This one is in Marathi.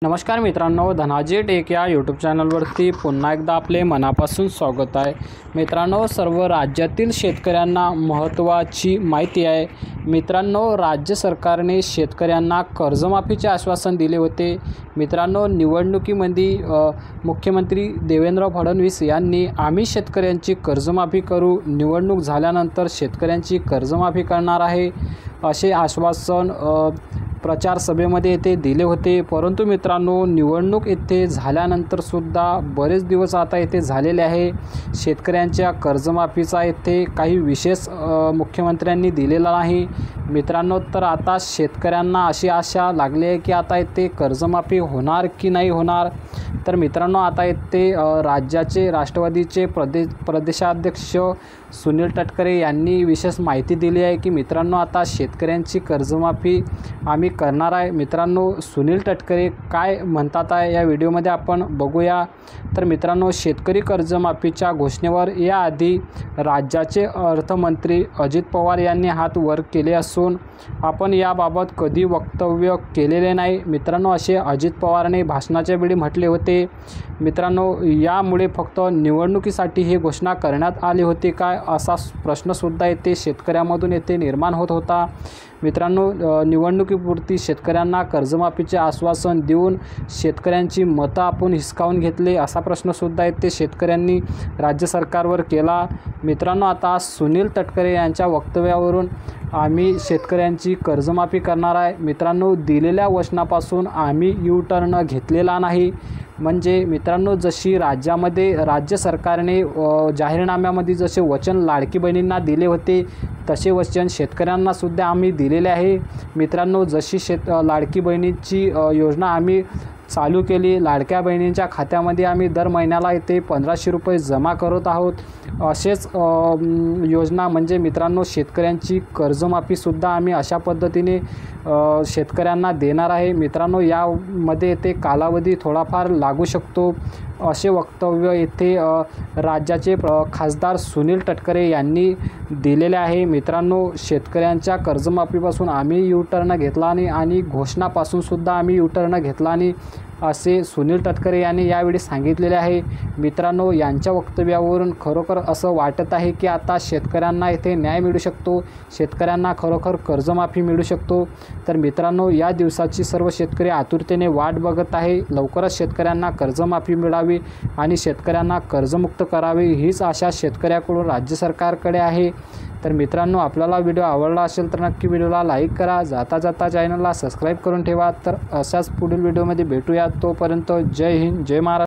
नमस्कार मित्रांनो, धनाजी टेक या यूट्यूब चॅनलवरती पुन्हा एकदा आपले मनापासून स्वागत आहे। मित्रांनो, सर्व राज्यातील शेतकऱ्यांना महत्त्वाची माहिती आहे। मित्रांनो, राज्य सरकारने शेतकऱ्यांना कर्जमाफीचे आश्वासन दिले होते। मित्रांनो, निवडणुकीमध्ये मुख्यमंत्री देवेंद्र फडणवीस यांनी आम्ही शेतकऱ्यांची कर्जमाफी करू, निवडणूक झाल्यानंतर शेतकऱ्यांची कर्जमाफी करणार आहे असे आश्वासन प्रचार सभेमध्ये येथे दिले होते। परंतु मित्रांनो, निवडणूक येथे झाल्यानंतर सुद्धा बरेच दिवस आता येथे झालेले आहे। शेतकऱ्यांच्या कर्जमाफीचा येथे काही विशेष मुख्यमंत्र्यांनी दिलेला नाही। मित्रांनो, तर आता शेतकऱ्यांना अशी आशा लागली आहे की आता येथे कर्जमाफी होणार की नाही होणार। तर मित्रांनो, आता येथे राज्याचे राष्ट्रवादीचे प्रदेशाध्यक्ष सुनील तटकरे यांनी विशेष माहिती दिली आहे की मित्रांनो, आता शेतकऱ्यांची कर्जमाफी आम्ही करणार आहे। मित्रांनो, सुनील तटकरे काय म्हणतात आहे या व्हिडिओमध्ये आपण बघूया। तर मित्रांनो, शेतकरी कर्जमाफीच्या घोषणेवर याआधी राज्याचे अर्थमंत्री अजित पवार यांनी हात वर केले असून आपण याबाबत कधी वक्तव्य केलेले नाही। मित्रांनो, असे अजित पवारांनी भाषणाच्या वेळी म्हटले होते। मित्रांनो, यामुळे फक्त निवडणुकीसाठी ही घोषणा करण्यात आली होती काय असा प्रश्नसुद्धा येथे शेतकऱ्यांमधून येथे निर्माण होत होता। मित्रांनो, निवडणुकीपुरती शेतकऱ्यांना कर्जमाफीचे आश्वासन देऊन शेतकऱ्यांची मतं आपण हिसकावून घेतले असा प्रश्नसुद्धा येथे शेतकऱ्यांनी राज्य सरकारवर केला। मित्रांनो, आता सुनील तटकरे यांच्या वक्तव्यावरून आम्ही शेतकऱ्यांची कर्जमाफी करणार आहे। मित्रांनो, दिलेल्या वचनापासून आम्ही यू टर्न घेतलेला नाही। म्हणजे मित्रांनो, जशी राज्य सरकारने जाहीरनाम्यामध्ये जसे वचन लाडकी बहिणींना दिले होते तसे वचन शेतकऱ्यांना सुद्धा आम्ही दिलेले आहे। मित्रांनो, जशी लाडकी बहिणीची योजना आम्ही चालू केली, लाडक्या बहिणींच्या खात्यामध्ये आम्ही दर महिन्याला इथे 1500 रुपये जमा करत आहोत। असेच योजना म्हणजे मित्रांनो, शेतकऱ्यांची कर्जमाफीसुद्धा आम्ही अशा पद्धतीने शेतकऱ्यांना देणार आहे। मित्रांनो, यामध्ये ते कालावधी थोडाफार लागू शकतो असे वक्तव्य येथे राज्याचे खासदार सुनील तटकरे यांनी दिलेले आहे। मित्रांनो, शेतकऱ्यांच्या कर्जमाफीपासून आम्ही यू टर्न घेतला नाही आणि घोषणापासून सुद्धा आम्ही यू टर्न घेतला नाही असे सुनील तटकरे यांनी यावेळी सांगितलेले आहे। मित्रांनो, यांच्या वक्तव्यावरून खरोखर असं वाटत आहे की आता शेतकऱ्यांना इथे न्याय मिळू शकतो, शेतकऱ्यांना खरोखर कर्जमाफी मिळू शकतो। तर मित्रांनो, या दिवसाची सर्व शेतकरी आतुरतेने वाट बघत आहे। लवकरच शेतकऱ्यांना कर्जमाफी मिळावी आणि शेतकऱ्यांना कर्जमुक्त करावे हीच आशा शेतकऱ्याकडून राज्य सरकारकडे आहे। तर मित्रांनो, आपल्याला व्हिडिओ आवडला असेल तर नक्की व्हिडिओला लाईक करा, जाता चॅनलला सबस्क्राईब करून ठेवा। तर अशाच पुढील व्हिडिओमध्ये भेटूया, तोपर्यंत जय हिंद, जय महाराष्ट्र।